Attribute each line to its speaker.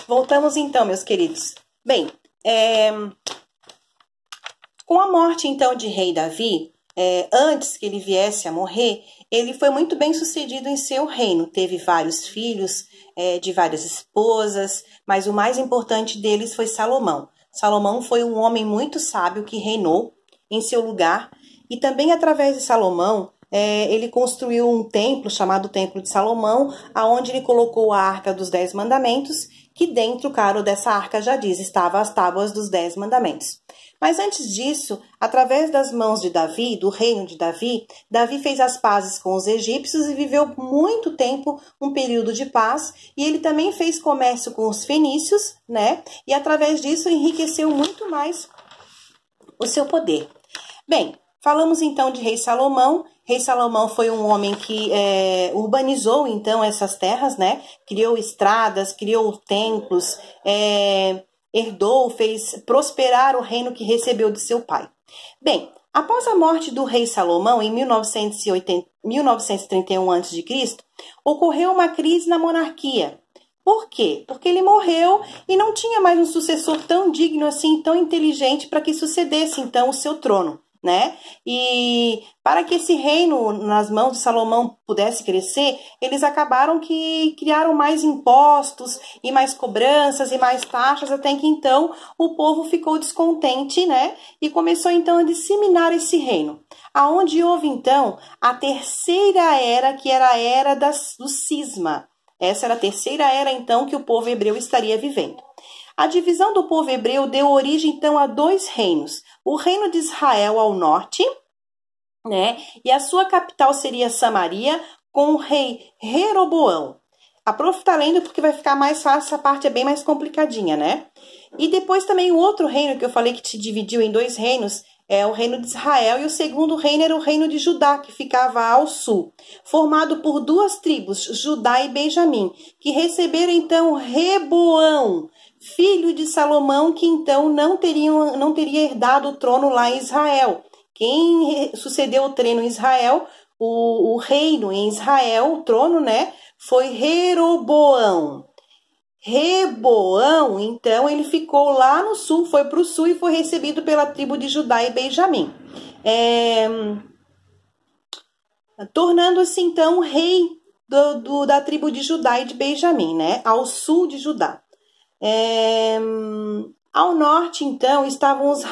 Speaker 1: Voltamos então, meus queridos. Bem, com a morte então de rei Davi, antes que ele viesse a morrer, ele foi muito bem sucedido em seu reino. Teve vários filhos, de várias esposas, mas o mais importante deles foi Salomão. Salomão foi um homem muito sábio que reinou em seu lugar, e também através de Salomão, ele construiu um templo chamado Templo de Salomão, aonde ele colocou a Arca dos 10 Mandamentos, que dentro, claro, dessa arca já diz, estavam as tábuas dos 10 mandamentos. Mas antes disso, através das mãos de Davi, do reino de Davi, Davi fez as pazes com os egípcios e viveu muito tempo um período de paz, e ele também fez comércio com os fenícios, né? E através disso enriqueceu muito mais o seu poder. Bem, falamos então de rei Salomão. Rei Salomão foi um homem que urbanizou então essas terras, né? Criou estradas, criou templos, herdou, fez prosperar o reino que recebeu de seu pai. Bem, após a morte do rei Salomão, em 1931 a.C., ocorreu uma crise na monarquia. Por quê? Porque ele morreu e não tinha mais um sucessor tão digno assim, tão inteligente para que sucedesse então o seu trono, né? E para que esse reino nas mãos de Salomão pudesse crescer, eles acabaram que criaram mais impostos e mais cobranças e mais taxas, até que então o povo ficou descontente, né? E começou então a disseminar esse reino. Aonde houve então a terceira era, que era a era do cisma. Essa era a terceira era então que o povo hebreu estaria vivendo. A divisão do povo hebreu deu origem, então, a 2 reinos. O reino de Israel ao norte, né? E a sua capital seria Samaria, com o rei Jeroboão. Aprofita lendo porque vai ficar mais fácil, essa parte é bem mais complicadinha, né? E depois também o outro reino que eu falei que se dividiu em 2 reinos, é o reino de Israel, e o segundo reino era o reino de Judá, que ficava ao sul, formado por 2 tribos, Judá e Benjamim, que receberam então Reboão, filho de Salomão, que então não teria herdado o trono lá em Israel. Quem sucedeu o trono em Israel, o reino em Israel, o trono, né, foi Jeroboão. Reboão, então, ele ficou lá no sul, foi para o sul e foi recebido pela tribo de Judá e Benjamim. Tornando-se, então, rei da tribo de Judá e de Benjamim, né, ao sul de Judá. Ao norte, então, estavam os